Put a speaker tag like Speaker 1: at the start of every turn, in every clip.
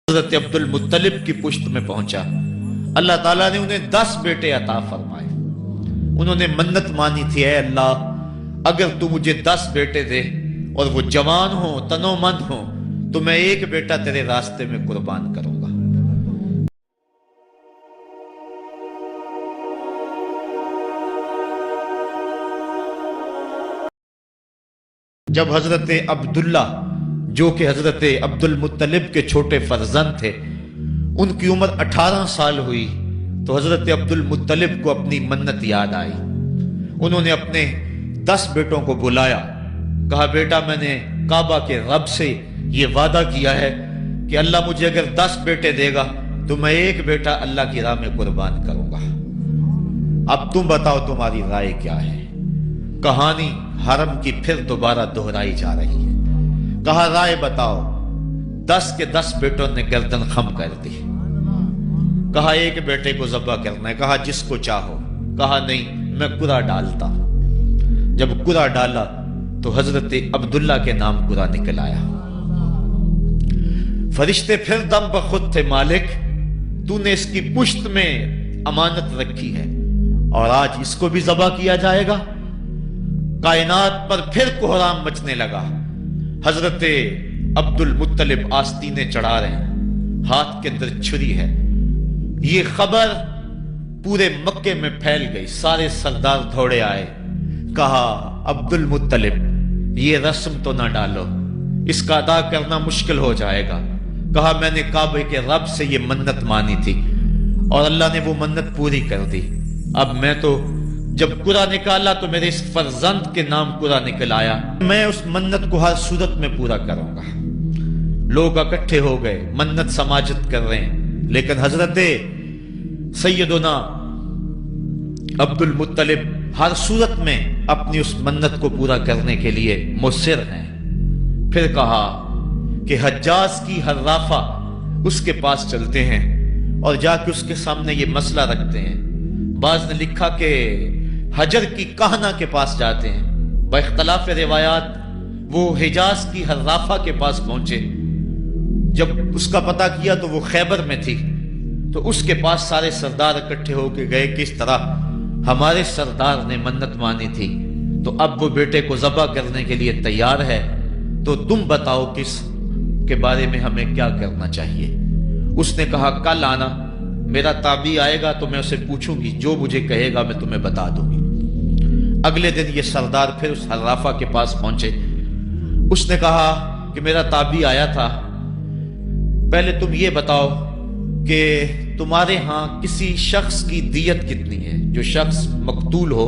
Speaker 1: حضرت عبد المطلب کی پشت میں پہنچا۔ اللہ تعالیٰ نے انہیں 10 بیٹے عطا فرمائے۔ انہوں نے منت مانی تھی، اے اللہ اگر تو مجھے 10 بیٹے دے اور وہ جوان ہوں، تنو مند ہوں، تو میں ایک بیٹا تیرے راستے میں قربان کروں گا۔ جب حضرت عبداللہ جو کہ حضرت عبد المطلب کے چھوٹے فرزند تھے، ان کی عمر 18 سال ہوئی تو حضرت عبد المطلب کو اپنی منت یاد آئی۔ انہوں نے اپنے 10 بیٹوں کو بلایا، کہا بیٹا میں نے کعبہ کے رب سے یہ وعدہ کیا ہے کہ اللہ مجھے اگر 10 بیٹے دے گا تو میں ایک بیٹا اللہ کی راہ میں قربان کروں گا۔ اب تم بتاؤ تمہاری رائے کیا ہے؟ کہانی حرم کی پھر دوبارہ دہرائی جا رہی ہے۔ کہا رائے بتاؤ۔ 10 کے 10 بیٹوں نے گردن خم کر دی۔ کہا ایک بیٹے کو ذبح کرنا ہے۔ کہا جس کو چاہو۔ کہا نہیں میں قرعہ ڈالتا۔ جب قرعہ ڈالا تو حضرت عبداللہ کے نام قرعہ نکل آیا۔ فرشتے پھر دم بخود تھے، مالک تو نے اس کی پشت میں امانت رکھی ہے اور آج اس کو بھی ذبح کیا جائے گا۔ کائنات پر پھر کوہرام مچنے لگا۔ حضرت عبد المطلب آستینے چڑھا رہے ہیں، ہاتھ کے اندر چھری ہے۔ یہ خبر پورے مکے میں پھیل گئی، سارے سردار دوڑے آئے۔ کہا عبد المطلب یہ رسم تو نہ ڈالو، اس کا ادا کرنا مشکل ہو جائے گا۔ کہا میں نے کعبے کے رب سے یہ منت مانی تھی اور اللہ نے وہ منت پوری کر دی۔ اب میں تو جب قرعہ نکالا تو میرے اس فرزند کے نام قرعہ نکل آیا، میں اس منت کو ہر صورت میں پورا کروں گا۔ لوگ اکٹھے ہو گئے، منت سماجت کر رہے ہیں، لیکن حضرت سیدنا عبد المطلب ہر صورت میں اپنی اس منت کو پورا کرنے کے لیے مصر ہیں۔ پھر کہا کہ حجاز کی حرافہ اس کے پاس چلتے ہیں اور جا کے اس کے سامنے یہ مسئلہ رکھتے ہیں۔ بعض نے لکھا کہ حجر کی کہنا کے پاس جاتے ہیں۔ با اختلاف روایات وہ حجاز کی حرافہ کے پاس پہنچے۔ جب اس کا پتہ کیا تو وہ خیبر میں تھی، تو اس کے پاس سارے سردار اکٹھے ہو کے گئے کہ اس طرح ہمارے سردار نے منت مانی تھی تو اب وہ بیٹے کو ذبح کرنے کے لیے تیار ہے، تو تم بتاؤ کس کے بارے میں ہمیں کیا کرنا چاہیے۔ اس نے کہا کل آنا، میرا تابعی آئے گا تو میں اسے پوچھوں گی، جو مجھے کہے گا میں تمہیں بتا دوں گی۔ اگلے دن یہ سردار پھر اس حرافہ کے پاس پہنچے۔ اس نے کہا کہ میرا تابعی آیا تھا، پہلے تم یہ بتاؤ کہ تمہارے ہاں کسی شخص کی دیت کتنی ہے؟ جو شخص مقتول ہو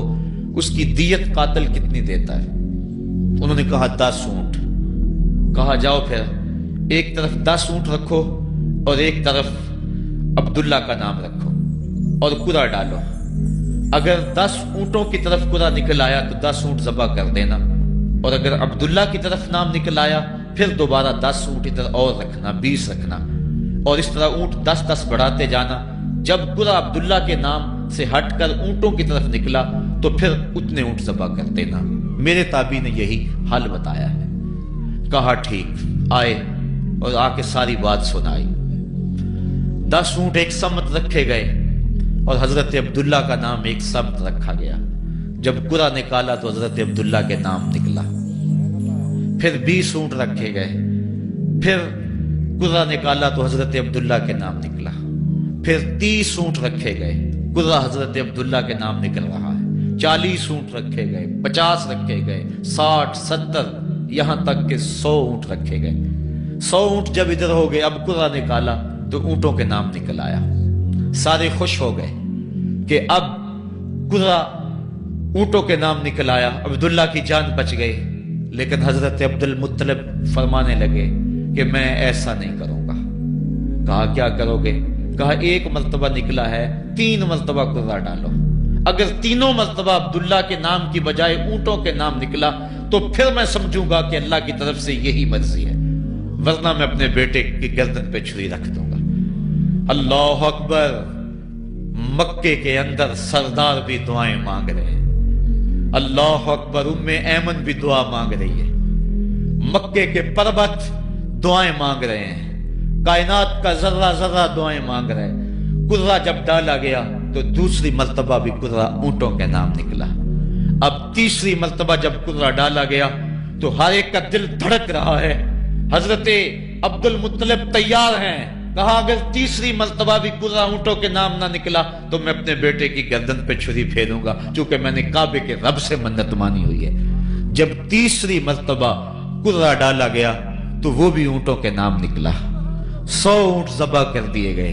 Speaker 1: اس کی دیت قاتل کتنی دیتا ہے؟ انہوں نے کہا 10 اونٹ۔ کہا جاؤ پھر ایک طرف 10 اونٹ رکھو اور ایک طرف عبداللہ کا نام رکھو اور قرعہ ڈالو۔ اگر 10 اونٹوں کی طرف قرعہ نکل آیا تو 10 اونٹ ذبح کر دینا، اور اگر عبداللہ کی طرف نام نکل آیا پھر دوبارہ 10 اونٹ ادھر اور رکھنا، 20 رکھنا، اور اس طرح اونٹ 10-10 بڑھاتے جانا۔ جب قرعہ عبداللہ کے نام سے ہٹ کر اونٹوں کی طرف نکلا تو پھر اتنے اونٹ ذبح کر دینا۔ میرے تابعی نے یہی حل بتایا ہے۔ کہا ٹھیک۔ آئے اور آ کے ساری بات سنائی۔ 10 اونٹ ایک سمت رکھے گئے اور حضرت عبداللہ کا نام ایک سمت رکھا گیا۔ جب قرعہ نکالا تو حضرت عبداللہ کے نام نکلا۔ پھر 20 اونٹ رکھے گئے، پھر قرعہ نکالا تو حضرت عبداللہ کے نام نکلا۔ پھر 30 اونٹ رکھے گئے، قرعہ حضرت عبداللہ کے نام نکل رہا ہے۔ 40 اونٹ رکھے گئے، 50 رکھے گئے، 60، 70، یہاں تک کہ 100 اونٹ رکھے گئے۔ 100 اونٹ جب ادھر ہو گئے، اب قرعہ نکالا تو اونٹوں کے نام نکل آیا۔ سارے خوش ہو گئے کہ اب قرعہ اونٹوں کے نام نکل آیا، عبداللہ کی جان بچ گئی۔ لیکن حضرت عبد المطلب فرمانے لگے کہ میں ایسا نہیں کروں گا۔ کہا کیا کرو گے؟ کہا ایک مرتبہ نکلا ہے، 3 مرتبہ قرعہ ڈالو۔ اگر تینوں مرتبہ عبداللہ کے نام کی بجائے اونٹوں کے نام نکلا تو پھر میں سمجھوں گا کہ اللہ کی طرف سے یہی مرضی ہے، ورنہ میں اپنے بیٹے کی گردن پہ چھری رکھ دوں گا۔ اللہ اکبر! مکے کے اندر سردار بھی دعائیں مانگ رہے ہیں۔ اللہ اکبر! ام ایمن بھی دعا مانگ رہی ہے۔ مکے کے پربت دعائیں مانگ رہے ہیں۔ کائنات کا ذرہ ذرہ دعائیں مانگ رہے. کرہ جب ڈالا گیا تو دوسری مرتبہ بھی کرہ اونٹوں کے نام نکلا. اب تیسری مرتبہ جب کرہ ڈالا گیا تو ہر ایک کا دل دھڑک رہا ہے. حضرت عبد المطلب تیار ہیں. کہا اگر تیسری مرتبہ بھی کرہ اونٹوں کے نام نہ نکلا تو میں اپنے بیٹے کی گردن پہ چھری پھیروں گا، چونکہ میں نے کعبے کے رب سے منت مانی ہوئی ہے. جب تیسری مرتبہ کرہ ڈالا گیا تو وہ بھی اونٹوں کے نام نکلا. 100 اونٹ ذبح کر دیے گئے.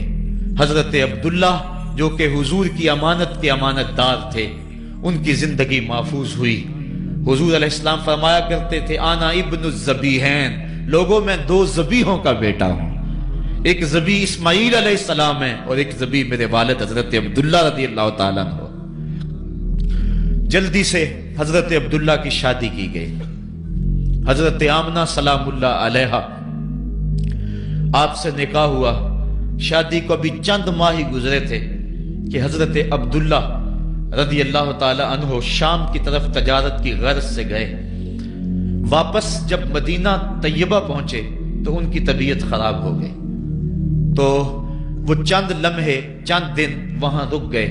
Speaker 1: حضرت عبداللہ جو کہ حضور کی امانت کے امانت دار تھے، ان کی زندگی محفوظ ہوئی. حضور علیہ السلام فرمایا کرتے تھے انا ابن الذبیحین، لوگوں میں 2 ذبیحوں کا بیٹا ہوں. ایک ذبیح اسماعیل علیہ السلام ہے اور ایک ذبیح میرے والد حضرت عبداللہ رضی اللہ تعالیٰ عنہ. جلدی سے حضرت عبداللہ کی شادی کی گئی. حضرت آمنہ سلام اللہ علیہا آپ سے نکاح ہوا. شادی کو ابھی چند ماہ ہی گزرے تھے کہ حضرت عبداللہ رضی اللہ تعالی عنہ شام کی طرف تجارت کی غرض سے گئے. واپس جب مدینہ طیبہ پہنچے تو ان کی طبیعت خراب ہو گئی. تو وہ چند لمحے چند دن وہاں رک گئے.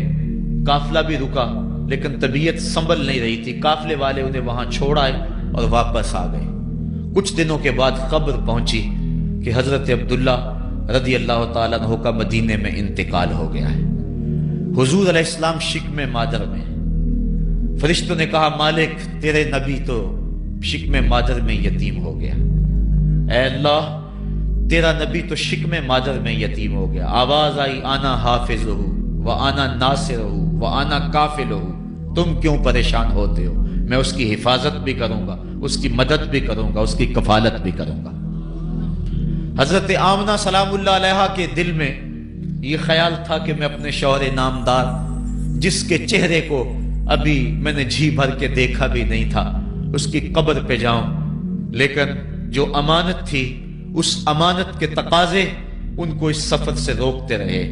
Speaker 1: قافلہ بھی رکا لیکن طبیعت سنبھل نہیں رہی تھی. قافلے والے انہیں وہاں چھوڑ آئے اور واپس آ گئے. کچھ دنوں کے بعد خبر پہنچی کہ حضرت عبداللہ رضی اللہ تعالیٰ عنہ کا مدینے میں انتقال ہو گیا ہے. حضور علیہ السلام شکم مادر میں. فرشتوں نے کہا مالک تیرے نبی تو شکم مادر میں یتیم ہو گیا. اے اللہ تیرا نبی تو شکم مادر میں یتیم ہو گیا. آواز آئی آنا حافظہ و آنا ناصرہ و آنا کافلہ، تم کیوں پریشان ہوتے ہو؟ میں اس کی حفاظت بھی کروں گا، اس کی مدد بھی کروں گا، اس کی کفالت بھی کروں گا. حضرت آمنہ سلام اللہ علیہا کے دل میں یہ خیال تھا کہ میں اپنے شوہر نامدار جس کے چہرے کو ابھی میں نے جی بھر کے دیکھا بھی نہیں تھا اس کی قبر پہ جاؤں. لیکن جو امانت تھی اس امانت کے تقاضے ان کو اس سفر سے روکتے رہے.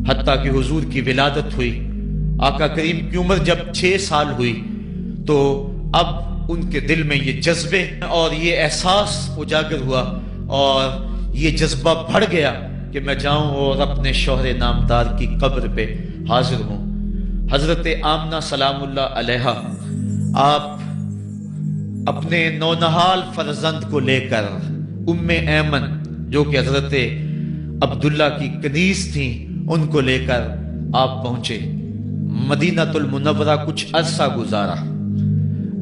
Speaker 1: حتیٰ کہ حضور کی ولادت ہوئی. آقا کریم کی عمر جب 6 سال ہوئی تو اب ان کے دل میں یہ جذبے اور یہ احساس اجاگر ہوا اور یہ جذبہ بڑھ گیا کہ میں جاؤں اور اپنے شوہر نامدار کی قبر پہ حاضر ہوں. حضرت آمنہ سلام اللہ علیہا آپ اپنے نونہال فرزند کو لے کر ام ایمن جو کہ حضرت عبداللہ کی کنیز تھیں ان کو لے کر آپ پہنچے مدینہ المنورہ. کچھ عرصہ گزارا.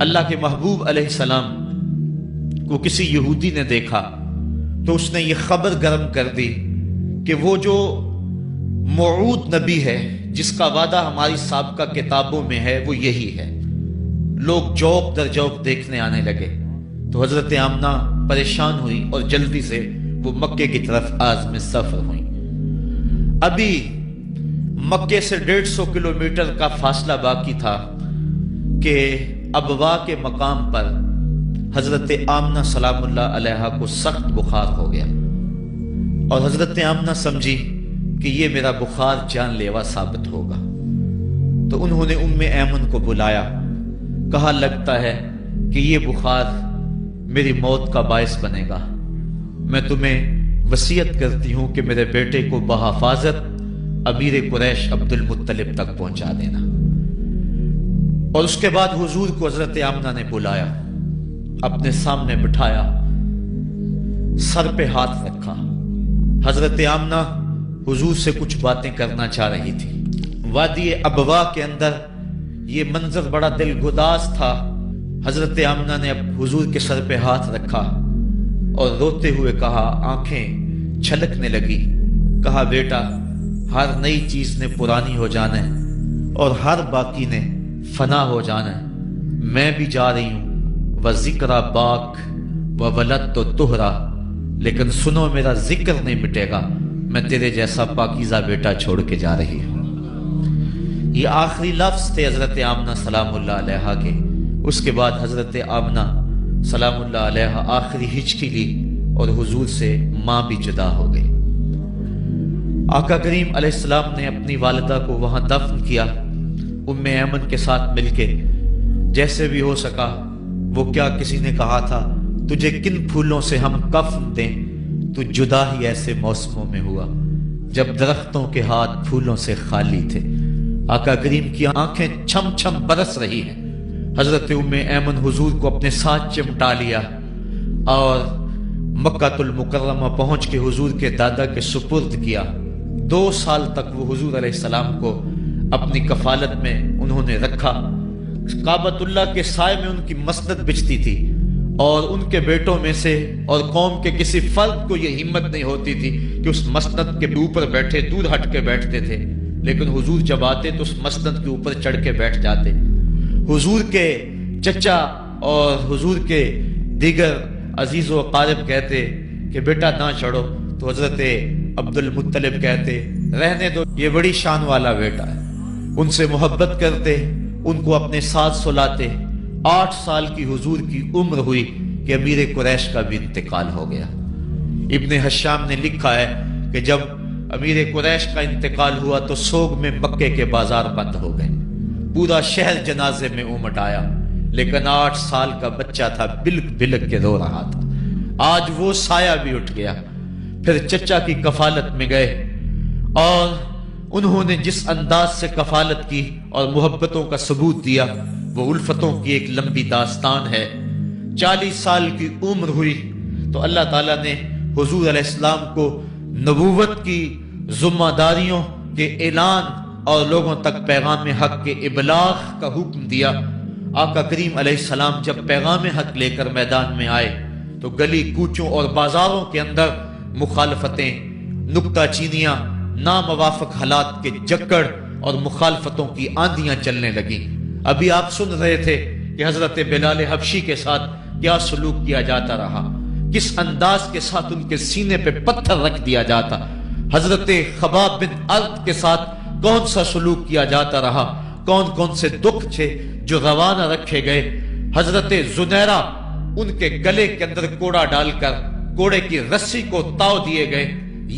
Speaker 1: اللہ کے محبوب علیہ السلام کو کسی یہودی نے دیکھا تو اس نے یہ خبر گرم کر دی کہ وہ جو موعود نبی ہے جس کا وعدہ ہماری سابقہ کتابوں میں ہے وہ یہی ہے. لوگ جوق در جوق دیکھنے آنے لگے. تو حضرت آمنہ پریشان ہوئی اور جلدی سے وہ مکے کی طرف عازم سفر ہوئی. ابھی مکے سے 150 کلومیٹر کا فاصلہ باقی تھا کہ ابوا کے مقام پر حضرت آمنہ سلام اللہ علیہا کو سخت بخار ہو گیا اور حضرت آمنہ سمجھی کہ یہ میرا بخار جان لیوا ثابت ہوگا. تو انہوں نے ام ایمن کو بلایا. کہا لگتا ہے کہ یہ بخار میری موت کا باعث بنے گا. میں تمہیں وصیت کرتی ہوں کہ میرے بیٹے کو بحفاظت امیر قریش عبد المطلب تک پہنچا دینا. اور اس کے بعد حضور کو حضرت آمنہ نے بلایا، اپنے سامنے بٹھایا، سر پہ ہاتھ رکھا. حضرت آمنہ حضور سے کچھ باتیں کرنا چاہ رہی تھی. وادی ابوا کے اندر یہ منظر بڑا دلگداز تھا. حضرت آمنہ نے اب حضور کے سر پہ ہاتھ رکھا اور روتے ہوئے کہا، آنکھیں چھلکنے لگی. کہا بیٹا ہر نئی چیز نے پرانی ہو جانا ہے اور ہر باقی نے فنا ہو جانا ہے. میں بھی جا رہی ہوں وذکر باک و ولد تو تہرا، لیکن سنو میرا ذکر نہیں مٹے گا. میں تیرے جیسا پاکیزہ بیٹا چھوڑ کے جا رہی ہوں. یہ آخری لفظ تھے حضرت آمنہ سلام اللہ علیہا کے. اس کے بعد حضرت آمنہ سلام اللہ علیہا آخری ہچکی لی اور حضور سے ماں بھی جدا ہو گئی. آقا کریم علیہ السلام نے اپنی والدہ کو وہاں دفن کیا ام ایمن کے ساتھ مل کے جیسے بھی ہو سکا. وہ کیا کسی نے کہا تھا تجھے کن پھولوں سے ہم کفن دیں؟ تو جدا ہی ایسے موسموں میں ہوا جب درختوں کے ہاتھ پھولوں سے خالی تھے۔ آقا کریم کی آنکھیں چھم چھم برس رہی ہیں۔ حضرت ام ایمن حضور کو اپنے ساتھ چمٹا لیا اور مکہ المکرمہ پہنچ کے حضور کے دادا کے سپرد کیا۔ 2 سال تک وہ حضور علیہ السلام کو اپنی کفالت میں انہوں نے رکھا۔ کعبۃ اللہ کے سائے میں ان کی مسند بچتی تھی اور ان کے بیٹوں میں سے اور قوم کے کسی فرد کو یہ ہمت نہیں ہوتی تھی کہ اس مسند کے اوپر بیٹھے، دور ہٹ کے بیٹھتے تھے، لیکن حضور جب آتے تو اس مسند کے اوپر چڑھ کے بیٹھ جاتے۔ حضور کے چچا اور حضور کے دیگر عزیز و اقارب کہتے کہ بیٹا نہ چڑھو، تو حضرت عبد المطلب کہتے رہنے دو، یہ بڑی شان والا بیٹا ہے۔ ان سے محبت کرتے، ان کو اپنے ساتھ سلاتے۔ 8 سال کی حضور کی عمر ہوئی کہ امیر قریش کا بھی انتقال ہو گیا۔ ابن حشام نے لکھا ہے کہ جب امیر قریش کا انتقال ہوا تو سوگ میں مکے کے بازار بند ہو گئے، پورا شہر جنازے میں امٹ آیا، لیکن 8 سال کا بچہ تھا، بلک بلک کے رو رہا تھا۔ آج وہ سایہ بھی اٹھ گیا۔ پھر چچا کی کفالت میں گئے اور انہوں نے جس انداز سے کفالت کی اور محبتوں کا ثبوت دیا وہ الفتوں کی ایک لمبی داستان ہے۔ 40 سال کی عمر ہوئی تو اللہ تعالیٰ نے حضور علیہ السلام کو نبوت کی ذمہ داریوں کے اعلان اور لوگوں تک پیغام حق کے ابلاغ کا حکم دیا۔ آقا کریم علیہ السلام جب پیغام حق لے کر میدان میں آئے تو گلی کوچوں اور بازاروں کے اندر مخالفتیں، نکتہ چینیاں، ناموافق حالات کے جکڑ اور مخالفتوں کی آندیاں چلنے لگیں۔ ابھی آپ سن رہے تھے کہ حضرت بلال حبشی کے ساتھ کیا سلوک کیا جاتا رہا، کس انداز کے ساتھ ان کے سینے پہ پتھر رکھ دیا جاتا۔ حضرت خباب بن ارد کے ساتھ کون سا سلوک کیا جاتا رہا، کون کون سے دکھ تھے جو روانہ رکھے گئے۔ حضرت زنیرہ ان کے گلے کے اندر کوڑا ڈال کر کوڑے کی رسی کو تاؤ دیے گئے،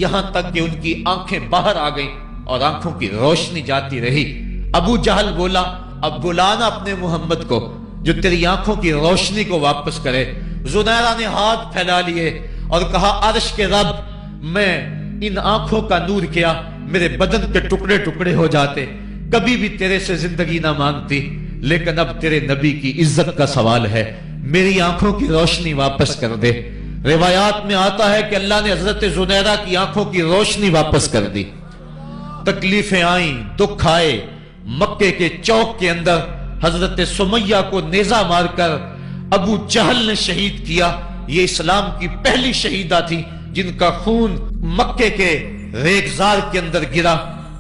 Speaker 1: یہاں تک کہ ان کی آنکھیں باہر آ گئیں اور آنکھوں کی روشنی جاتی رہی۔ ابو جہل بولا اب بلانا اپنے محمد کو جو تیری آنکھوں کی روشنی کو واپس کرے۔ زنیرہ نے ہاتھ پھیلا لیے اور کہا عرش کے رب، میں ان آنکھوں کا نور کیا میرے بدن کے ٹکڑے ٹکڑے ہو جاتے، کبھی بھی تیرے سے زندگی نہ مانگتی، لیکن اب تیرے نبی کی عزت کا سوال ہے، میری آنکھوں کی روشنی واپس کر دے۔ روایات میں آتا ہے کہ اللہ نے حضرت زنیرہ کی آنکھوں کی روشنی واپس کر دی۔ تکلیفیں آئیں، دکھ آئے۔ مکے کے چوک کے اندر حضرت سمیہ کو نیزہ مار کر ابو جہل نے شہید کیا۔ یہ اسلام کی پہلی شہیدہ تھی جن کا خون مکے کے ریگزار کے اندر گرا۔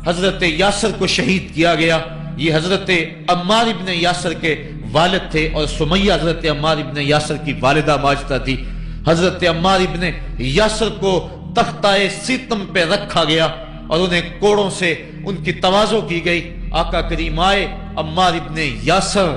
Speaker 1: حضرت یاسر کو شہید کیا گیا۔ یہ حضرت عمار ابن یاسر کے والد تھے اور سمیہ حضرت عمار ابن یاسر کی والدہ ماجدہ تھی۔ حضرت عمار ابن یاسر کو تختہ سیتم پہ رکھا گیا اور انہیں کوڑوں سے ان کی تواضع کی گئی۔ آقا کریم آئے، عمار ابن یاسر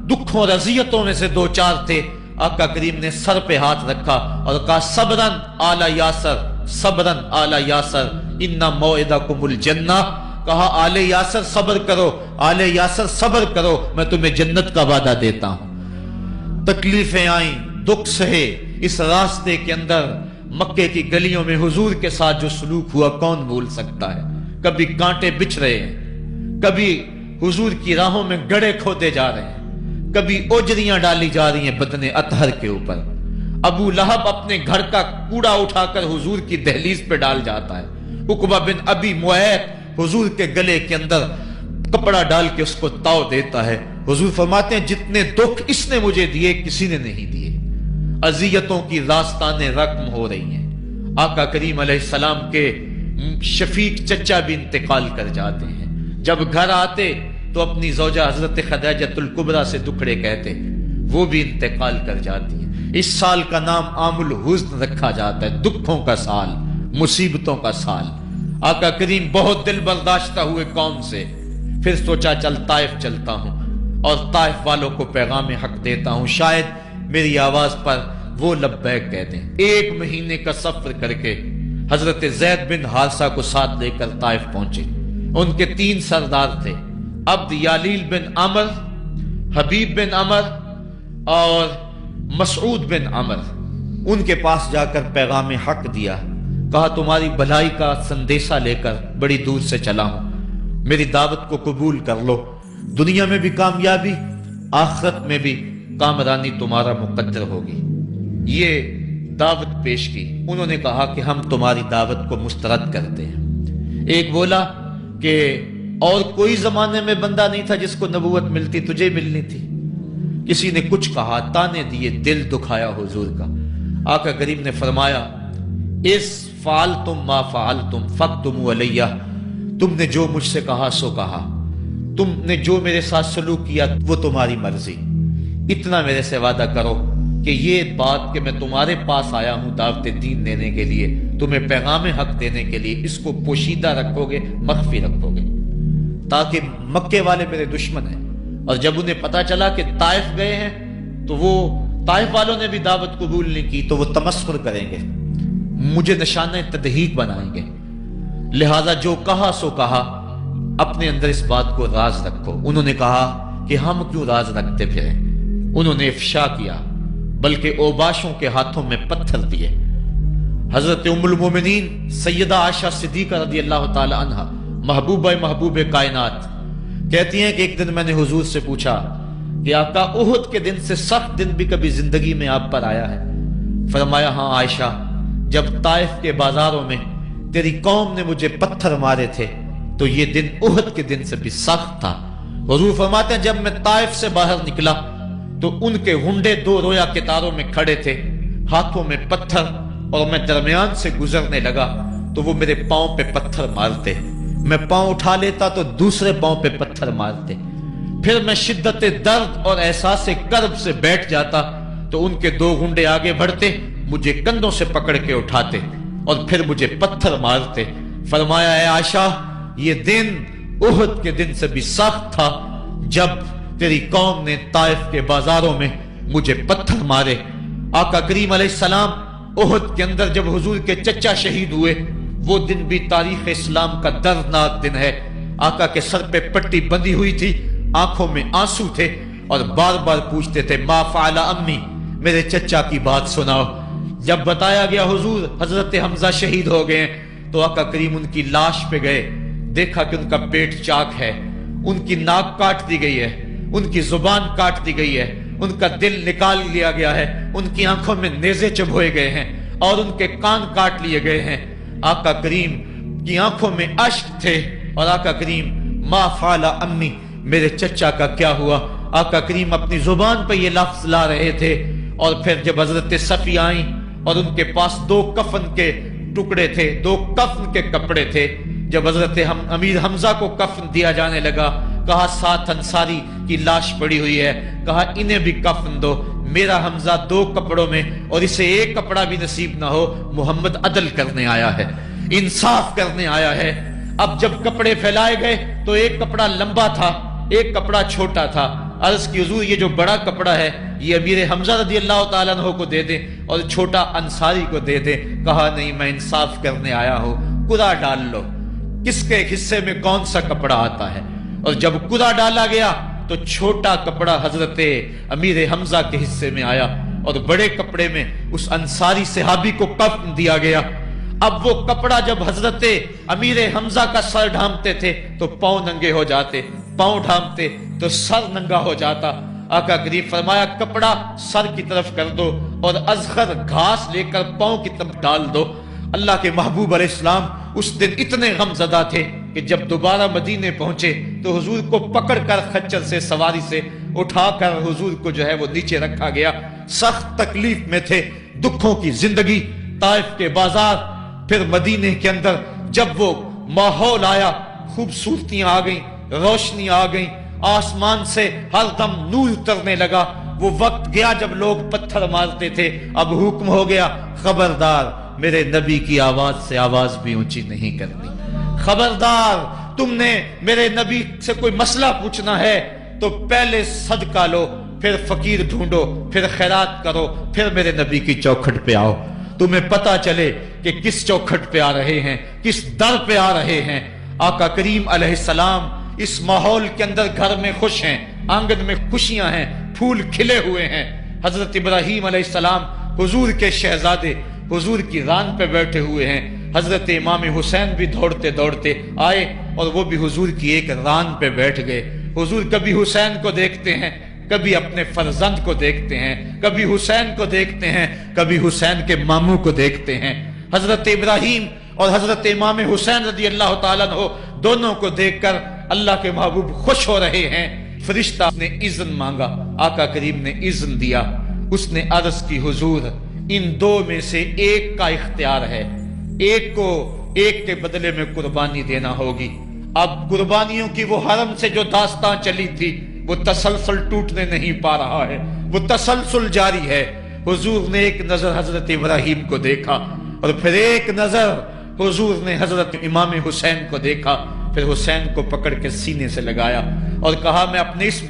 Speaker 1: دکھوں اور اذیتوں میں سے 2-4 تھے۔ آقا کریم نے سر پہ ہاتھ رکھا اور کہا صبرن آل یاسر، صبرن آل یاسر ان موعدکم الجنہ۔ کہا آل یاسر صبر کرو، آل یاسر صبر کرو، میں تمہیں جنت کا وعدہ دیتا ہوں۔ تکلیفیں آئیں، دکھ سہے۔ اس راستے کے اندر مکے کی گلیوں میں حضور کے ساتھ جو سلوک ہوا کون بھول سکتا ہے۔ کبھی کانٹے بچھ رہے ہیں، کبھی حضور کی راہوں میں گڑھے کھودے جا رہے ہیں، کبھی اوجریاں ڈالی جا رہی ہیں بدن اطہر کے اوپر۔ ابو لہب اپنے گھر کا کوڑا اٹھا کر حضور کی دہلیز پہ ڈال جاتا ہے۔ عقبہ بن ابی معیط حضور کے گلے کے اندر کپڑا ڈال کے اس کو تاؤ دیتا ہے۔ حضور فرماتے ہیں جتنے دکھ اس نے مجھے دیے کسی نے نہیں دیے۔ اذیتوں کی داستانیں رقم ہو رہی ہیں۔ آقا کریم علیہ السلام کے شفیق چچا بھی انتقال کر جاتے ہیں۔ جب گھر آتے تو اپنی زوجہ حضرت خدیجۃ الکبریٰ سے دکھڑے کہتے، وہ بھی انتقال کر جاتی ہیں۔ اس سال کا نام عام الحزن رکھا جاتا ہے، دکھوں کا سال، مصیبتوں کا سال۔ آقا کریم بہت دل برداشتہ ہوئے قوم سے، پھر سوچا چل طائف چلتا ہوں اور طائف والوں کو پیغام حق دیتا ہوں، شاید میری آواز پر وہ لبیک کہہ دیں۔ 1 مہینے کا سفر کر کے حضرت زید بن حارثہ کو ساتھ لے کر طائف پہنچے۔ ان کے 3 سردار تھے، عبد یالیل بن عمر، حبیب بن عمر اور مسعود بن عمر۔ ان کے پاس جا کر پیغام حق دیا۔ کہا تمہاری بھلائی کا سندیشہ لے کر بڑی دور سے چلا ہوں، میری دعوت کو قبول کر لو، دنیا میں بھی کامیابی، آخرت میں بھی کامرانی تمہارا مقدر ہوگی۔ یہ دعوت پیش کی۔ انہوں نے کہا کہ ہم تمہاری دعوت کو مسترد کرتے ہیں۔ ایک بولا کہ اور کوئی زمانے میں بندہ نہیں تھا جس کو نبوت ملتی، تجھے ملنی تھی۔ کسی نے کچھ کہا، تانے دیے، دل دکھایا حضور کا۔ آقا کریم نے فرمایا اس فعلتم ما فعلتم فاکتموا علیہ، تم نے جو مجھ سے کہا سو کہا، تم نے جو میرے ساتھ سلوک کیا وہ تمہاری مرضی، اتنا میرے سے وعدہ کرو کہ یہ بات کہ میں تمہارے پاس آیا ہوں دعوت دین دینے کے لیے، تمہیں پیغام حق دینے کے لیے، اس کو پوشیدہ رکھو گے، مخفی رکھو گے، تاکہ مکے والے میرے دشمن ہیں، اور جب انہیں پتا چلا کہ طائف گئے ہیں تو وہ طائف والوں نے بھی دعوت قبول نہیں کی تو وہ تمسخر کریں گے، مجھے نشانہ تضحیک بنائیں گے، لہذا جو کہا سو کہا، اپنے اندر اس بات کو راز رکھو۔ انہوں نے کہا کہ ہم کیوں راز رکھتے پھریں؟ انہوں نے افشا کیا، بلکہ اوباشوں کے ہاتھوں میں پتھر دیے۔ حضرت ام المومنین سیدہ عائشہ صدیقہ رضی اللہ تعالی عنہ، محبوب کائنات، کہتی ہیں کہ ایک دن میں نے حضور سے پوچھا کہ آقا احد کے دن سے سخت دن بھی کبھی زندگی میں آپ پر آیا ہے؟ فرمایا ہاں عائشہ، جب طائف کے بازاروں میں تیری قوم نے مجھے پتھر مارے تھے تو یہ دن احد کے دن سے بھی سخت تھا۔ حضور فرماتے ہیں جب میں طائف سے باہر نکلا تو ان کے ہنڈے دو رویا کتاروں میں کھڑے تھے، ہاتھوں میں پتھر، اور میں درمیان سے گزرنے لگا تو وہ میرے پاؤں پہ پتھر مارتے، میں پاؤں اٹھا لیتا تو دوسرے پاؤں پہ پتھر مارتے، پھر میں شدت درد اور احساس کرب سے بیٹھ جاتا تو ان کے دو گھنڈے آگے بڑھتے، مجھے کندھوں سے پکڑ کے اٹھاتے اور پھر مجھے پتھر مارتے۔ فرمایا اے عائشہ یہ دن احد کے دن سے بھی سخت تھا جب تیری قوم نے طائف کے بازاروں میں مجھے پتھر مارے۔ آقا کریم علیہ السلام احد کے اندر جب حضور کے چچا شہید ہوئے، وہ دن بھی تاریخ اسلام کا دردناک دن ہے۔ آقا کے سر پہ پٹی بندھی ہوئی تھی، آنکھوں میں آنسو تھے اور بار بار پوچھتے تھے ما فعل امی، میرے چچا کی بات سناؤ۔ جب بتایا گیا حضور حضرت حمزہ شہید ہو گئے تو آقا کریم ان کی لاش پہ گئے، دیکھا کہ ان کا پیٹ چاک ہے، ان کی ناک کاٹ دی گئی ہے، ان کی زبان کاٹ دی گئی ہے، ان کا دل نکال لیا گیا ہے، ان کی آنکھوں میں نیزے چبھوئے گئے ہیں اور ان کے کان کاٹ لیے گئے ہیں۔ آقا کریم کی آنکھوں میں اشک تھے اور آقا کریم ما فعل امی، میرے چچا کا کیا ہوا؟ آقا کریم اپنی زبان پہ یہ لفظ لا رہے تھے، اور پھر جب حضرت صفیہ آئیں اور ان کے پاس دو کفن کے ٹکڑے تھے، دو کفن کے کپڑے تھے، جب حضرت امیر حمزہ کو کفن دیا جانے لگا، کہا 7 انصاری کی لاش پڑی ہوئی ہے، کہا انہیں بھی کفن دو، میرا حمزہ 2 کپڑوں میں اور اسے 1 کپڑا بھی نصیب نہ ہو، محمد عدل کرنے آیا ہے، انصاف کرنے آیا ہے۔ اب جب کپڑے پھیلائے گئے تو 1 کپڑا لمبا تھا، 1 کپڑا چھوٹا تھا۔ عرض کی حضور یہ جو بڑا کپڑا ہے یہ امیر حمزہ رضی اللہ تعالیٰ عنہ کو دے دیں اور چھوٹا انصاری کو دے دیں۔ کہا نہیں، میں انصاف کرنے آیا ہوں، قرعہ ڈال لو کس کے حصے میں کون سا کپڑا آتا ہے۔ اور جب قرعہ ڈالا گیا تو چھوٹا کپڑا حضرت امیر حمزہ کے حصے میں آیا اور بڑے کپڑے میں اس انصاری صحابی کو کفن دیا گیا۔ اب وہ کپڑا جب حضرت امیر حمزہ کا سر ڈھانپتے تھے تو پاؤں ننگے ہو جاتے، پاؤں ڈھانپتے تو سر ننگا ہو جاتا۔ آقا کریم فرمایا کپڑا سر کی طرف کر دو اور ازخر گھاس لے کر پاؤں کی طرف ڈال دو۔ اللہ کے محبوب علیہ السلام اس دن اتنے غم زدہ تھے کہ جب دوبارہ مدینے پہنچے تو حضور کو پکڑ کر خچر سے سواری سے اٹھا کر حضور کو جو ہے وہ نیچے رکھا گیا۔ سخت تکلیف میں تھے، دکھوں کی زندگی، طائف کے بازار، پھر مدینے کے اندر جب وہ ماحول آیا، خوبصورتیاں آ گئیں، روشنی آ گئیں، آسمان سے ہر دم نور اترنے لگا۔ وہ وقت گیا جب لوگ پتھر مارتے تھے، اب حکم ہو گیا خبردار میرے نبی کی آواز سے آواز بھی اونچی نہیں کرنی، خبردار تم نے میرے نبی سے کوئی مسئلہ پوچھنا ہے تو پہلے صدقہ لو، پھر فقیر ڈھونڈو، پھر خیرات کرو، پھر میرے نبی کی چوکھٹ پہ آؤ، تمہیں پتا چلے کہ کس چوکھٹ پہ آ رہے ہیں، کس در پہ آ رہے ہیں۔ آقا کریم علیہ السلام اس ماحول کے اندر گھر میں خوش ہیں، آنگن میں خوشیاں ہیں، پھول کھلے ہوئے ہیں۔ حضرت ابراہیم علیہ السلام حضور کے شہزادے حضور کی ران پہ بیٹھے ہوئے ہیں، حضرت امام حسین بھی دوڑتے دوڑتے آئے اور وہ بھی حضور کی ایک ران پہ بیٹھ گئے۔ حضور کبھی حسین کو دیکھتے ہیں، کبھی اپنے فرزند کو دیکھتے ہیں، کبھی حسین کو دیکھتے ہیں، کبھی حسین کے ماموں کو دیکھتے ہیں۔ حضرت ابراہیم اور حضرت امام حسین رضی اللہ تعالیٰ عنہ دونوں کو دیکھ کر اللہ کے محبوب خوش ہو رہے ہیں۔ فرشتہ نے اذن مانگا، آقا کریم نے اذن دیا۔ اس نے عرض کی حضور ان دو میں سے ایک کا اختیار ہے، ایک کو ایک کے بدلے میں قربانی دینا ہوگی۔ اب قربانیوں کی وہ حرم سے جو داستان چلی تھی وہ تسلسل ٹوٹنے نہیں پا رہا ہے، وہ تسلسل جاری ہے۔ حضور نے ایک نظر حضرت ابراہیم کو دیکھا اور پھر ایک نظر حضور نے حضرت امام حسین کو دیکھا، پھر حسین کو پکڑ کے سینے سے لگایا اور کہا میں اپنے اس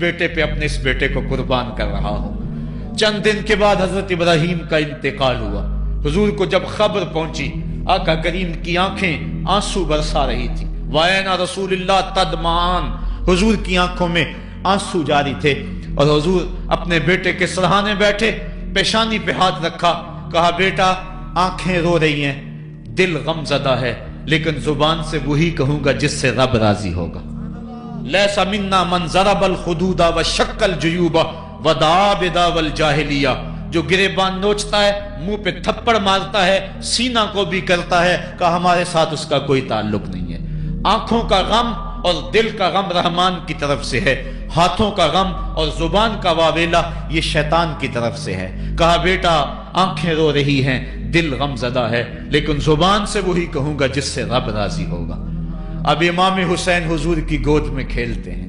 Speaker 1: بیٹے کو قربان کر رہا ہوں۔ چند دن کے بعد حضرت ابراہیم کا انتقال ہوا۔ حضور کو جب خبر پہنچی، آقا کریم کی آنکھیں آنسو برسا رہی تھی۔ وَأَيْنَ رسول اللہ تدمعان، حضور کی آنکھوں میں آنسو جاری تھے اور حضور اپنے بیٹے کے سرہانے بیٹھے، پیشانی پہ ہاتھ رکھا، کہا بیٹا آنکھیں رو رہی ہیں، دل غم زدہ ہے، لیکن زبان سے وہی کہوں گا جس سے رب راضی ہوگا۔ لیس منا من ضرب الخدود وشق الجیوب ودعا بدعوی الجاہلیہ، جو گریبان نوچتا ہے، منہ پہ تھپڑ مارتا ہے، سینہ کو بھی کرتا ہے، کہ ہمارے ساتھ اس کا کوئی تعلق نہیں ہے۔ آنکھوں کا غم اور دل کا غم رحمان کی طرف سے ہے، ہاتھوں کا غم اور زبان کا واویلا یہ شیطان کی طرف سے ہے۔ کہا بیٹا آنکھیں رو رہی ہیں، دل غم زدہ ہے، لیکن زبان سے وہی کہوں گا جس سے رب راضی ہوگا۔ اب امام حسین حضور کی گود میں کھیلتے ہیں،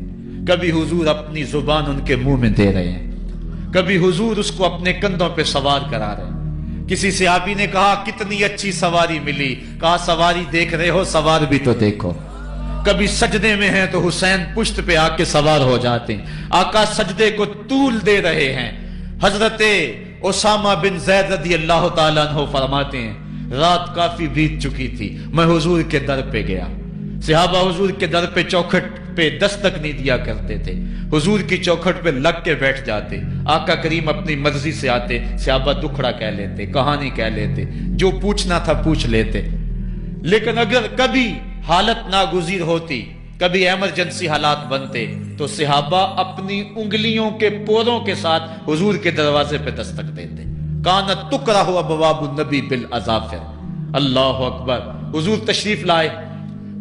Speaker 1: کبھی حضور اپنی زبان ان کے منہ میں دے رہے ہیں، کبھی حضور اس کو اپنے کندھوں پہ سوار کرا رہے ہیں۔ کسی صحابی نے کہا کتنی اچھی سواری ملی، کہا سواری دیکھ رہے ہو، سوار بھی تو دیکھو۔ کبھی سجدے میں ہیں تو حسین پشت پہ آ کے سوار ہو جاتے ہیں، آقا سجدے کو طول دے رہے ہیں۔ حضرت اسامہ بن زید رضی اللہ تعالیٰ عنہ فرماتے ہیں رات کافی بیت چکی تھی، میں حضور کے در پہ گیا۔ صحابہ حضور کے در پہ چوکھٹ پہ دستک نہیں دیا کرتے تھے، حضور کی چوکھٹ پہ لگ کے بیٹھ جاتے، آقا کریم اپنی مرضی سے آتے، صحابہ دکھڑا کہہ لیتے، کہانی کہہ لیتے، جو پوچھنا تھا پوچھ لیتے۔ لیکن اگر کبھی حالت ناگزیر ہوتی، کبھی ایمرجنسی حالات بنتے، تو صحابہ اپنی انگلیوں کے پوروں کے ساتھ حضور کے دروازے پہ دستک دیتے۔ کانت تکرہ ابواب النبی بالاظافر، اللہ اکبر۔ حضور تشریف لائے،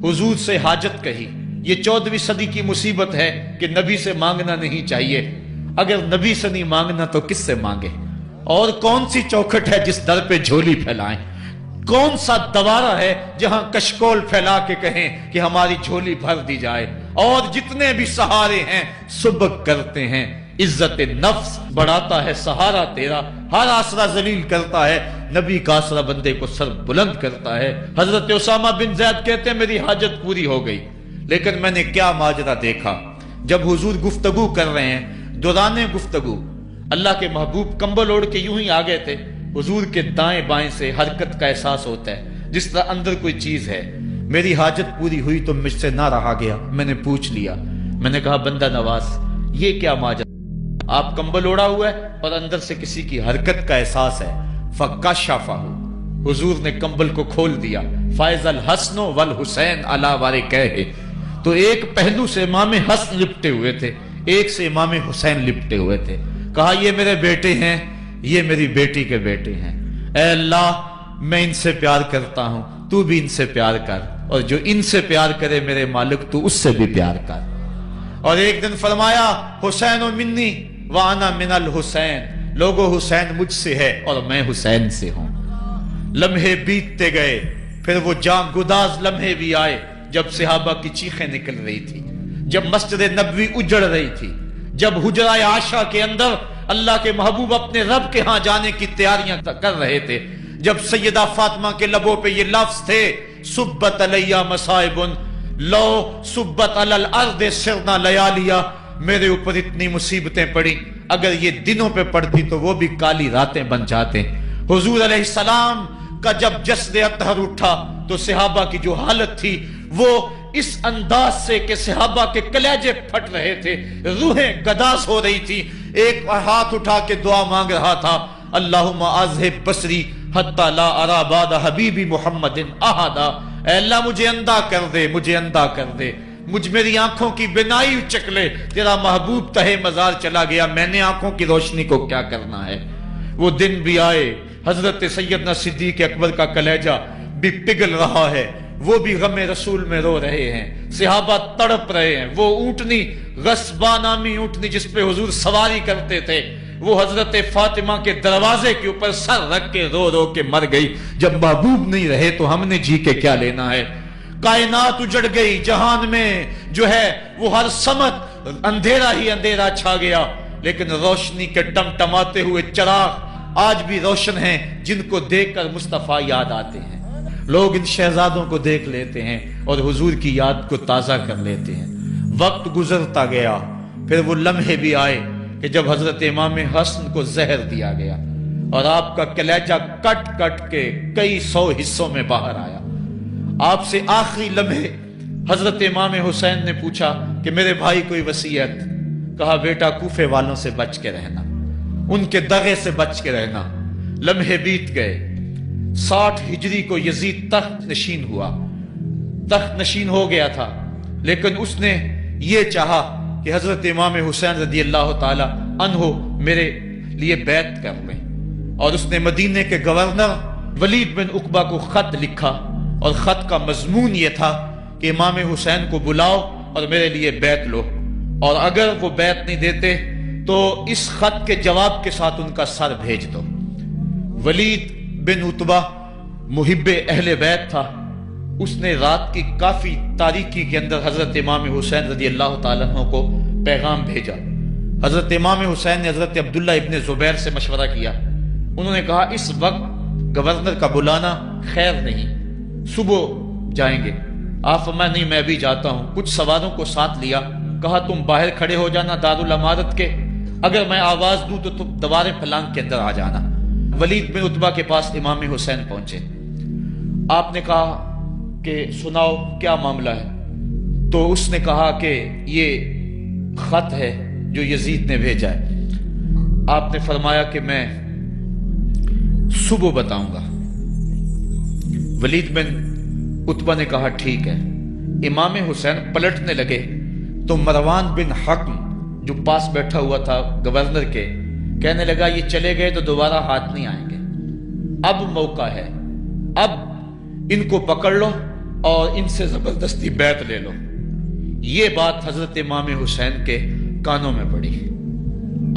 Speaker 1: حضور سے حاجت کہی۔ یہ 14ویں صدی کی مصیبت ہے کہ نبی سے مانگنا نہیں چاہیے، اگر نبی سے نہیں مانگنا تو کس سے مانگے؟ اور کون سی چوکھٹ ہے جس در پہ جھولی پھیلائیں؟ کون سا دوارہ ہے جہاں کشکول پھیلا کے کہیں کہ ہماری جھولی بھر دی جائے؟ اور جتنے بھی سہارے ہیں سبک کرتے ہیں، عزت نفس بڑھاتا ہے سہارا تیرا، ہر آسرا ذلیل کرتا ہے، نبی کا آسرا بندے کو سر بلند کرتا ہے۔ حضرت اسامہ بن زید کہتے ہیں میری حاجت پوری ہو گئی، لیکن میں نے کیا ماجرا دیکھا۔ جب حضور گفتگو کر رہے ہیں، دوران گفتگو اللہ کے محبوب کمبل اوڑھ کے یوں ہی آ گئے تھے، حضور کے دائیں بائیں سے حرکت کا احساس ہوتا ہے جس طرح اندر کوئی چیز ہے۔ میری حاجت پوری ہوئی تو مجھ سے نہ رہا گیا، میں نے پوچھ لیا، میں نے کہا بندہ نواز یہ کیا ماجرا؟ آپ کمبل اوڑھا ہوا ہے اور اندر سے کسی کی حرکت کا احساس ہے۔ فکشفہ، حضور نے کمبل کو کھول دیا۔ فائز الحسن والحسین علی وارکیہ، تو ایک پہلو سے امام حسن لپٹے ہوئے تھے، ایک سے امام حسین لپٹے ہوئے تھے۔ کہا یہ میرے بیٹے ہیں، یہ میری بیٹی کے بیٹے ہیں، اے اللہ میں ان سے پیار کرتا ہوں، تو بھی ان سے پیار کر، اور جو ان سے پیار کرے میرے مالک تو اس سے بھی پیار کر۔ اور ایک دن فرمایا حسین منی وانا من الحسین، لوگو حسین مجھ سے ہے اور میں حسین سے ہوں۔ لمحے بیتتے گئے، پھر وہ جاں گداز لمحے بھی آئے جب صحابہ کی چیخیں نکل رہی تھی، جب مسجد نبوی اجڑ رہی تھی، جب حجرہ عائشہ کے اندر اللہ کے محبوب اپنے رب کے ہاں جانے کی تیاریاں کر رہے تھے، جب سیدہ فاطمہ کے لبوں پہ یہ لفظ تھے سبت علیہ مصائب لو سبت علی الارض سرنا لیالیا، میرے اوپر اتنی مصیبتیں پڑی، اگر یہ دنوں پہ پڑتی تو وہ بھی کالی راتیں بن جاتے۔ حضور علیہ السلام کا جب جسد اطہر اٹھا تو صحابہ کی جو حالت تھی وہ اس انداز سے کہ صحابہ کے کلیجے پھٹ رہے تھے، روحیں گداز ہو رہی تھی۔ ایک ہاتھ اٹھا کے دعا مانگ رہا تھا اللہم اذہب بصری حتی لا ارا بعد حبیبی محمد احدا، اے اللہ مجھے اندھا کر دے، مجھے اندھا کر دے، مجھ میری آنکھوں کی بینائی اچک لے، تیرا محبوب تہے مزار چلا گیا، میں نے آنکھوں کی روشنی کو کیا کرنا ہے۔ وہ دن بھی آئے، حضرت سیدنا صدیق اکبر کا کلیجہ بھی پگھل رہا ہے، وہ بھی غم رسول میں رو رہے ہیں، صحابہ تڑپ رہے ہیں۔ وہ اونٹنی، غصبہ نامی اونٹنی جس پہ حضور سواری کرتے تھے، وہ حضرت فاطمہ کے دروازے کے اوپر سر رکھ کے رو رو کے مر گئی۔ جب محبوب نہیں رہے تو ہم نے جی کے کیا لینا ہے۔ کائنات اجڑ گئی، جہان میں جو ہے وہ ہر سمت اندھیرا ہی اندھیرا چھا گیا، لیکن روشنی کے ٹمٹماتے ہوئے چراغ آج بھی روشن ہیں، جن کو دیکھ کر مصطفیٰ یاد آتے ہیں۔ لوگ ان شہزادوں کو دیکھ لیتے ہیں اور حضور کی یاد کو تازہ کر لیتے ہیں۔ وقت گزرتا گیا، پھر وہ لمحے بھی آئے کہ جب حضرت امام حسن کو زہر دیا گیا اور آپ کا کلیجہ کٹ کٹ کے کئی سو حصوں میں باہر آیا۔ آپ سے آخری لمحے حضرت امام حسین نے پوچھا کہ میرے بھائی کوئی وصیت؟ کہا بیٹا کوفے والوں سے بچ کے رہنا، ان کے دغے سے بچ کے رہنا۔ لمحے بیت گئے، 60 ہجری کو یزید تخت نشین ہوا، تخت نشین ہو گیا تھا، لیکن اس نے یہ چاہا کہ حضرت امام حسین رضی اللہ تعالی عنہ میرے لیے بیعت کر لیں، اور اس نے مدینے کے گورنر ولید بن عقبہ کو خط لکھا، اور خط کا مضمون یہ تھا کہ امام حسین کو بلاؤ اور میرے لیے بیعت لو، اور اگر وہ بیعت نہیں دیتے تو اس خط کے جواب کے ساتھ ان کا سر بھیج دو۔ ولید بن عتبہ محب اہل بیت تھا، اس نے رات کی کافی تاریکی کے اندر حضرت امام حسین رضی اللہ تعالیٰ عنہ کو پیغام بھیجا۔ حضرت امام حسین نے حضرت عبداللہ ابن زبیر سے مشورہ کیا، انہوں نے کہا اس وقت گورنر کا بلانا خیر نہیں، صبح جائیں گے۔ آپ فرمایا نہیں میں بھی جاتا ہوں۔ کچھ سواروں کو ساتھ لیا، کہا تم باہر کھڑے ہو جانا دارالامارت کے، اگر میں آواز دوں تو تم دوارے پلانگ کے اندر آ جانا۔ ولید بن عتبہ کے پاس امام حسین پہنچے، آپ نے کہا کہ سناؤ کیا معاملہ ہے؟ تو اس نے کہا کہ یہ خط ہے جو یزید نے بھیجا ہے۔ آپ نے فرمایا کہ میں صبح بتاؤں گا۔ ولید بن عتبہ نے کہا ٹھیک ہے۔ امام حسین پلٹنے لگے تو مروان بن حکم جو پاس بیٹھا ہوا تھا گورنر کے، کہنے لگا یہ چلے گئے تو دوبارہ ہاتھ نہیں آئیں گے، اب موقع ہے، اب ان کو پکڑ لو اور ان سے زبردستی بیعت لے لو۔ یہ بات حضرت امام حسین کے کانوں میں پڑی،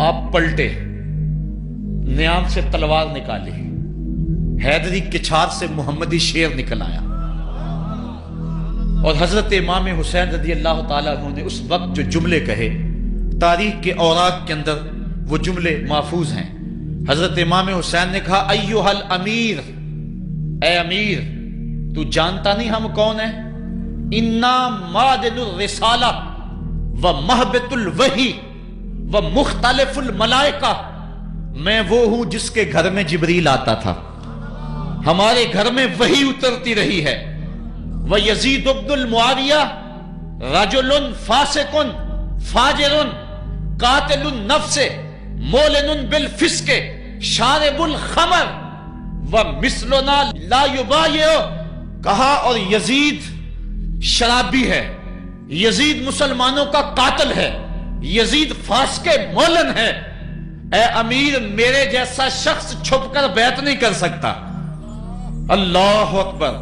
Speaker 1: آپ پلٹے، نیام سے تلوار نکالی، حیدری کچھار سے محمدی شیر نکل آیا، اور حضرت امام حسین رضی اللہ تعالیٰ عنہ نے اس وقت جو جملے کہے، تاریخ کے اوراق کے اندر وہ جملے محفوظ ہیں۔ حضرت امام حسین نے کہا ایھا الامیر، اے امیر تو جانتا نہیں ہم کون ہیں؟ انا معدن الرسالہ و مہبط الوحی و مختلف الملائکہ، میں وہ ہوں جس کے گھر میں جبریل آتا تھا، ہمارے گھر میں وحی اترتی رہی ہے۔ وَيَزِيدُ بْنُ الْمُعَاوِيَةِ رَجُلٌ فَاسِقٌ فَاجِرٌ قَاتِلُ النَّفْسِ مُعْلِنٌ بِالْفِسْقِ شَارِبُ الْخَمْرِ وَمِثْلُنَا لَا يُبَايِعُ، کہا اور یزید شرابی ہے، یزید مسلمانوں کا قاتل ہے، یزید فاسق مولن ہے، اے امیر میرے جیسا شخص چھپ کر بیعت نہیں کر سکتا۔ اللہ اکبر۔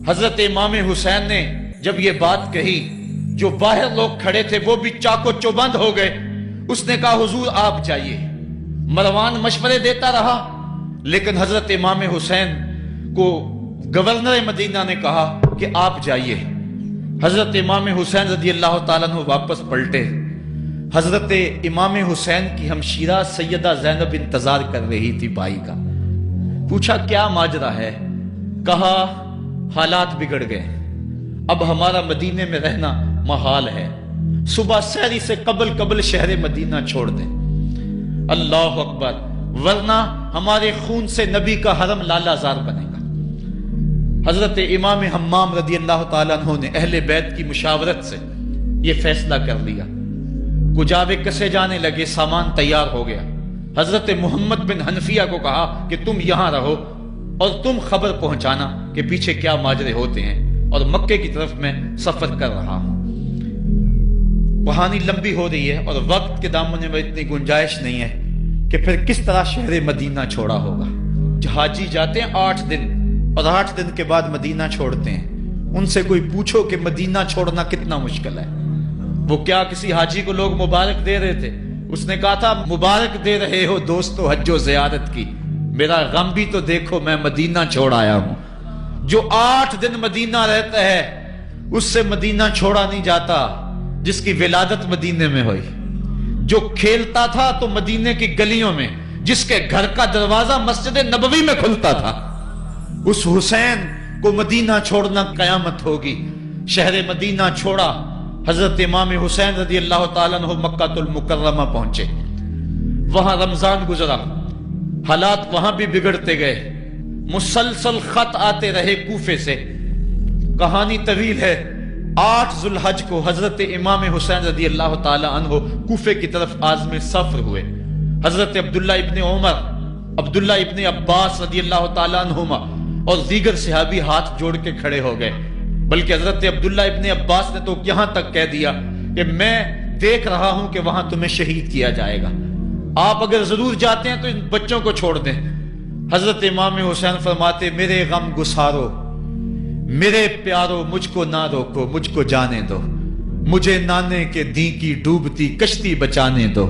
Speaker 1: حضرت امام حسین نے جب یہ بات کہی، جو باہر لوگ کھڑے تھے وہ بھی چاقو چوبند ہو گئے۔ اس نے کہا حضور آپ جائیے۔ مروان مشورے دیتا رہا، لیکن حضرت امام حسین کو گورنر مدینہ نے کہا کہ آپ جائیے۔ حضرت امام حسین رضی اللہ تعالیٰ عنہ واپس پلٹے۔ حضرت امام حسین کی ہمشیرہ سیدہ زینب انتظار کر رہی تھی بھائی کا۔ پوچھا کیا ماجرا ہے؟ کہا حالات بگڑ گئے، اب ہمارا مدینے میں رہنا محال ہے، صبح سحری سے قبل شہر مدینہ چھوڑ دیں۔ اللہ اکبر، ورنہ ہمارے خون سے نبی کا حرم لالا زار بنے گا۔ حضرت امام حمام رضی اللہ تعالیٰ عنہ نے اہل بیت کی مشاورت سے یہ فیصلہ کر لیا۔ کجاوے کسے جانے لگے، سامان تیار ہو گیا۔ حضرت محمد بن حنفیہ کو کہا کہ تم یہاں رہو، اور تم خبر پہنچانا کہ پیچھے کیا ماجرے ہوتے ہیں، اور مکے کی طرف میں سفر کر رہا ہوں۔ کہانی لمبی ہو رہی ہے اور وقت کے دامن میں اتنی گنجائش نہیں ہے کہ پھر کس طرح شہر مدینہ چھوڑا ہوگا۔ حاجی جاتے ہیں 8 دن اور 8 دن کے بعد مدینہ چھوڑتے ہیں۔ ان سے کوئی پوچھو کہ مدینہ چھوڑنا کتنا مشکل ہے۔ وہ کیا کسی حاجی کو لوگ مبارک دے رہے تھے؟ اس نے کہا تھا مبارک دے رہے ہو دوستو حج و زیارت کی، میرا غم بھی تو دیکھو، میں مدینہ چھوڑ آیا ہوں۔ جو 8 دن مدینہ رہتا ہے اس سے مدینہ چھوڑا نہیں جاتا جس کی ولادت مدینے میں ہوئی، جو کھیلتا تھا تو مدینے کی گلیوں میں، جس کے گھر کا دروازہ مسجد نبوی میں کھلتا تھا، اس حسین کو مدینہ چھوڑنا قیامت ہوگی۔ شہر مدینہ چھوڑا، حضرت امام حسین رضی اللہ تعالیٰ عنہ مکہ المکرمہ پہنچے۔ وہاں رمضان گزرا، حالات وہاں بھی بگڑتے گئے، مسلسل خط آتے رہے کوفے سے۔ کہانی طویل ہے۔ 8 ذو الحج کو حضرت امام حسین رضی اللہ تعالیٰ عنہ کوفے کی طرف عازم سفر ہوئے۔ حضرت عبداللہ ابن عمر، عبداللہ ابن عباس رضی اللہ تعالیٰ عنہما اور دیگر صحابی ہاتھ جوڑ کے کھڑے ہو گئے، بلکہ حضرت عبداللہ ابن عباس نے تو یہاں تک کہہ دیا کہ میں دیکھ رہا ہوں کہ وہاں تمہیں شہید کیا جائے گا، آپ اگر ضرور جاتے ہیں تو ان بچوں کو چھوڑ دیں۔ حضرت امام حسین فرماتے میرے غم گسارو، میرے پیارو مجھ کو نہ روکو، مجھ کو جانے دو، مجھے نانے کے دی کی ڈوبتی کشتی بچانے دو۔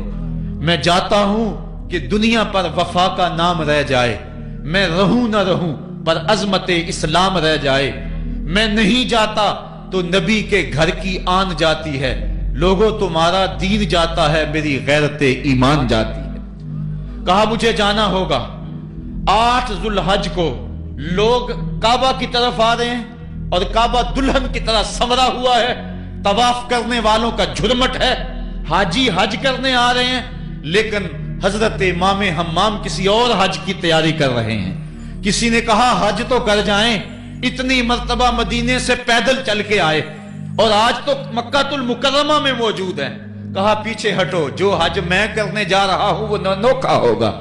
Speaker 1: میں جاتا ہوں کہ دنیا پر وفا کا نام رہ جائے، میں رہوں نہ رہوں پر عظمت اسلام رہ جائے۔ میں نہیں جاتا تو نبی کے گھر کی آن جاتی ہے، لوگوں تمہارا دین جاتا ہے، میری غیرت ایمان جاتی ہے۔ کہا مجھے جانا ہوگا۔ 8 ذو الحج کو لوگ کعبہ کی طرف آ رہے ہیں اور کعبہ دلہن کی طرح سنورا ہوا ہے، طواف کرنے والوں کا جھرمٹ ہے، حاجی حج کرنے آ رہے ہیں، لیکن حضرت امام حمام کسی اور حج کی تیاری کر رہے ہیں۔ کسی نے کہا حج تو کر جائیں، اتنی مرتبہ مدینے سے پیدل چل کے آئے اور آج تو مکہ المکرمہ میں موجود ہے۔ کہا پیچھے ہٹو، جو حج میں کرنے جا رہا ہوں وہ نوکھا ہوگا،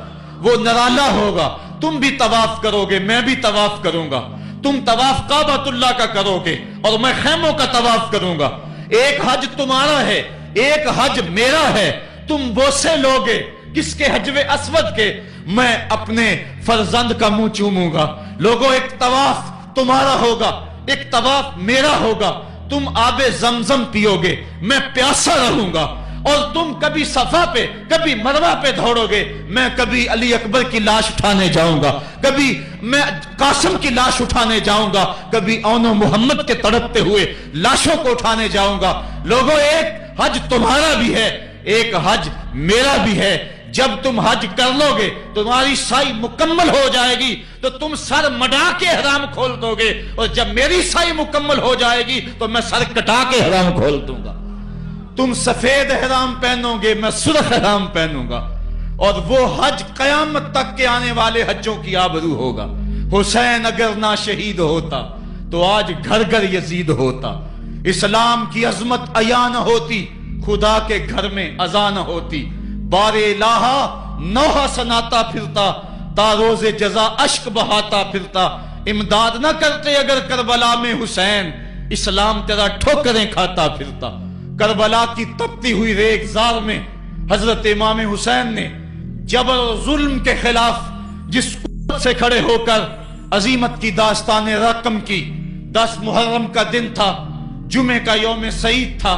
Speaker 1: وہ نرالا ہوگا، تم بھی طواف کرو گے، میں بھی طواف کروں گا، تم طواف کعبۃ اللہ کا کرو گے اور میں خیموں کا طواف کروں گا۔ ایک حج تمہارا ہے، ایک حج میرا ہے، تم بوسے لوگے کس کے حجر اسود کے، میں اپنے فرزند کا منہ چوموں گا۔ لوگوں ایک طواف تمہارا ہوگا، ایک طواف میرا ہوگا، تم آب زمزم پیو گے، میں پیاسا رہوں گا، اور تم کبھی صفا پہ کبھی مروہ پہ دوڑو گے، میں کبھی علی اکبر کی لاش اٹھانے جاؤں گا، کبھی میں قاسم کی لاش اٹھانے جاؤں گا، کبھی اون و محمد کے تڑپتے ہوئے لاشوں کو اٹھانے جاؤں گا۔ لوگوں ایک حج تمہارا بھی ہے، ایک حج میرا بھی ہے۔ جب تم حج کر لو گے تمہاری سائی مکمل ہو جائے گی تو تم سر مڈا کے حرام کھول دو گے، اور جب میری سائی مکمل ہو جائے گی تو میں سر کٹا کے حرام کھول دوں گا۔ تم سفید احرام پہنو گے، میں سرخ احرام پہنوں گا، اور وہ حج قیامت تک کے آنے والے حجوں کی آبرو ہوگا۔ حسین اگر نہ شہید ہوتا تو آج گھر گھر یزید ہوتا، اسلام کی عظمت عیاں نہ ہوتی، خدا کے گھر میں اذان نہ ہوتی، بار الہا نوحہ سناتا پھرتا، تا روز جزا اشک بہاتا پھرتا۔ امداد نہ کرتے اگر کربلا میں حسین، اسلام تیرا ٹھوکریں کھاتا پھرتا۔ کربلا کی تپتی ہوئی ریگزار میں حضرت امام حسین نے جبر و ظلم کے خلاف جس قوت سے کھڑے ہو کر عظیمت کی داستان رقم کی۔ 10 محرم کا دن تھا، جمعے کا یوم سعید تھا،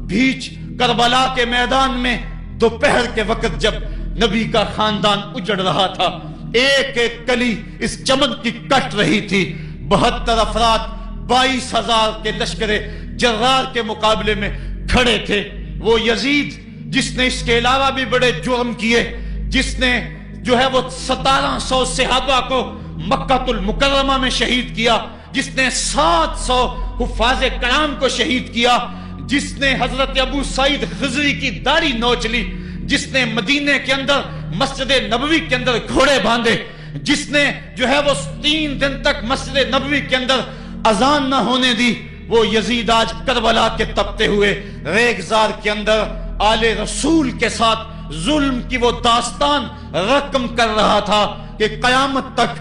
Speaker 1: بھیچ کربلا کے میدان میں دوپہر کے وقت جب نبی کا خاندان اجڑ رہا تھا، ایک ایک کلی اس چمن کی کٹ رہی تھی۔ 72 افراد 22,000 کے لشکر جرار کے مقابلے میں کھڑے تھے۔ وہ یزید جس نے اس کے علاوہ بھی بڑے جرم کیے، جس نے جو ہے وہ 1700 صحابہ کو مکہ المکرمہ میں شہید کیا، جس نے 700 حفاظ کرام کو شہید کیا، جس نے حضرت ابو سعید خضری کی داڑھی نوچ لی، جس نے مدینے کے اندر مسجد نبوی کے اندر گھوڑے باندھے، جس نے جو ہے وہ 3 دن تک مسجد نبوی کے اندر اذان نہ ہونے دی، وہ یزید آج کربلا کے تپتے ہوئے ریگزار کے اندر آل رسول کے ساتھ ظلم کی وہ داستان رقم کر رہا تھا کہ قیامت تک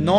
Speaker 1: 9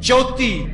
Speaker 1: 34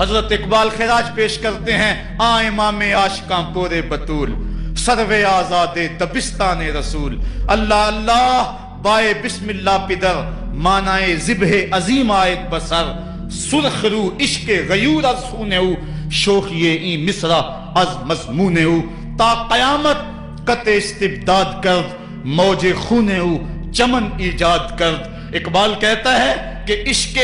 Speaker 1: حضرت اقبال خراج پیش کرتے ہیں، آ امام عاشقاں پورے بطول، سروے آزاد دبستان رسول، اللہ اللہ بائے بسم اللہ پدر، مانائے ذبح عظیم آیت بسر، سرخ رو عشق غیور از خونے او، شوخی این مصرع از مضمون او، تا قیامت قطع استبداد کرد، موج خونے او چمن ایجاد کرد۔ اقبال کہتا ہے کہ عشق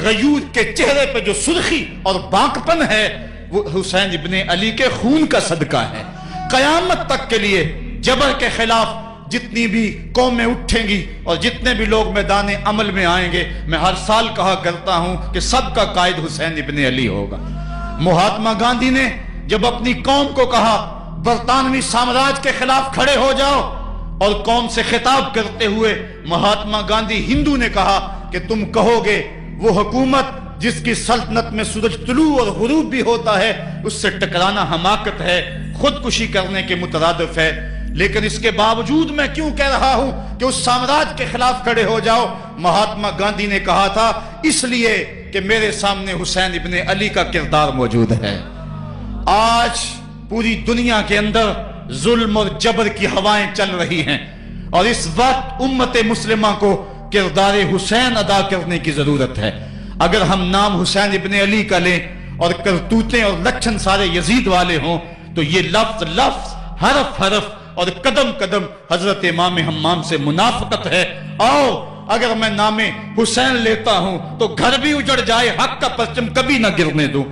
Speaker 1: غیور کے چہرے پہ جو سرخی اور بانکپن ہے وہ حسین ابن علی کے خون کا صدقہ ہے۔ قیامت تک کے لیے جبر کے خلاف جتنی بھی قومیں اٹھیں گی اور جتنے بھی لوگ میدان عمل میں آئیں گے، میں ہر سال کہا کرتا ہوں کہ سب کا قائد حسین ابن علی ہوگا۔ مہاتما گاندھی نے جب اپنی قوم کو کہا برطانوی سامراج کے خلاف کھڑے ہو جاؤ، اور قوم سے خطاب کرتے ہوئے مہاتما گاندھی ہندو نے کہا کہ تم کہو گے وہ حکومت جس کی سلطنت میں سورج طلوع اور غروب بھی ہوتا ہے، اس سے ٹکرانا حماقت ہے، خودکشی کرنے کے مترادف ہے، لیکن اس کے باوجود میں کیوں کہہ رہا ہوں کہ اس سامراج کے خلاف کھڑے ہو جاؤ؟ مہاتما گاندھی نے کہا تھا اس لیے کہ میرے سامنے حسین ابن علی کا کردار موجود ہے۔ آج پوری دنیا کے اندر ظلم اور جبر کی ہوائیں چل رہی ہیں، اور اس وقت امت مسلمہ کو کردار حسین ادا کرنے کی ضرورت ہے۔ اگر ہم نام حسین ابن علی کا لیں اور کرتوتیں اور لچھن سارے یزید والے ہوں تو یہ لفظ لفظ، حرف حرف اور قدم قدم حضرت امام حمام سے منافقت ہے۔ آؤ اگر میں نام حسین لیتا ہوں تو گھر بھی اجڑ جائے، حق کا پرچم کبھی نہ گرنے دوں۔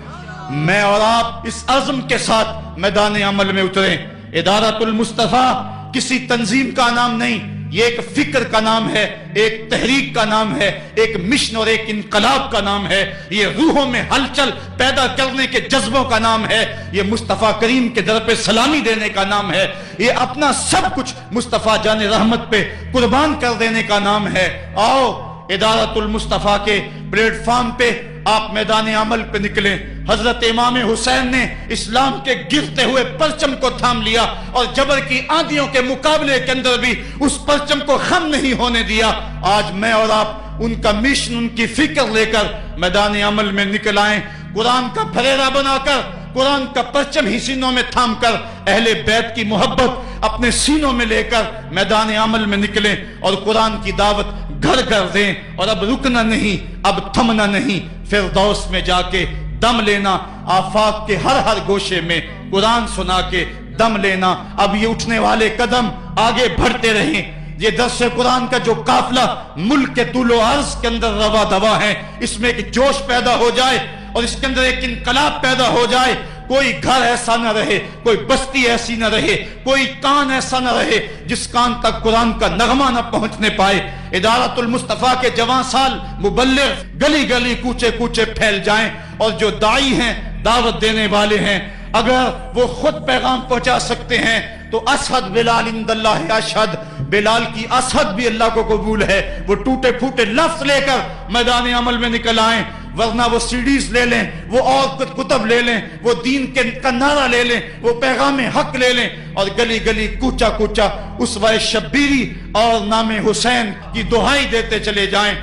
Speaker 1: میں اور آپ اس عزم کے ساتھ میدان عمل میں اتریں۔ ادارۃ المصطفیٰ کسی تنظیم کا نام نہیں، یہ ایک فکر کا نام ہے، ایک تحریک کا نام ہے، ایک مشن اور ایک انقلاب کا نام ہے، یہ روحوں میں ہلچل پیدا کرنے کے جذبوں کا نام ہے، یہ مصطفیٰ کریم کے در پہ سلامی دینے کا نام ہے، یہ اپنا سب کچھ مصطفیٰ جان رحمت پہ قربان کر دینے کا نام ہے۔ آؤ ادارۃ المصطفیٰ کے پلیٹ فارم پہ آپ میدان عمل پہ نکلیں۔ حضرت امام حسین نے اسلام کے گرتے ہوئے پرچم کو تھام لیا، اور جبر کی آندھیوں کے مقابلے کے اندر بھی اس پرچم کو خم نہیں ہونے دیا۔ آج میں اور آپ ان کا مشن، ان کی فکر لے کر میدان عمل میں نکل آئیں، قرآن کا پھریرا بنا کر، قرآن کا پرچم ہی سینوں میں تھام کر، اہل بیت کی محبت اپنے سینوں میں لے کر میدان عمل میں نکلیں اور قرآن کی دعوت گھر گھر دیں۔ اور اب رکنا نہیں، اب تھمنا نہیں، فردوس میں جا کے دم لینا، آفاق کے ہر ہر گوشے میں قرآن سنا کے دم لینا۔ اب یہ اٹھنے والے قدم آگے بڑھتے رہیں۔ یہ درس قرآن کا جو قافلہ ملک کے طول و عرض کے اندر روا دوا ہے، اس میں ایک جوش پیدا ہو جائے اور اس کے اندر ایک انقلاب پیدا ہو جائے۔ کوئی گھر ایسا نہ رہے، کوئی بستی ایسی نہ رہے، کوئی کان ایسا نہ رہے جس کان تک قرآن کا نغمہ نہ پہنچنے پائے۔ ادارۃ المصطفیٰ کے جوان سال مبلغ گلی گلی کوچے کوچے پھیل جائیں، اور جو داعی ہیں، دعوت دینے والے ہیں، اگر وہ خود پیغام پہنچا سکتے ہیں تو اسحد بلال عند اللہ اشہد، بلال کی اسحد بھی اللہ کو قبول ہے۔ وہ ٹوٹے پھوٹے لفظ لے کر میدان عمل میں نکل آئیں، ورنہ وہ سیڈیز لے لیں، وہ اور کتب لے لیں، وہ دین کا نعرہ لے لیں، وہ پیغام حق لے لیں، اور گلی گلی کوچا کوچا اسوہ شبیری اور نام حسین کی دہائی دیتے چلے جائیں۔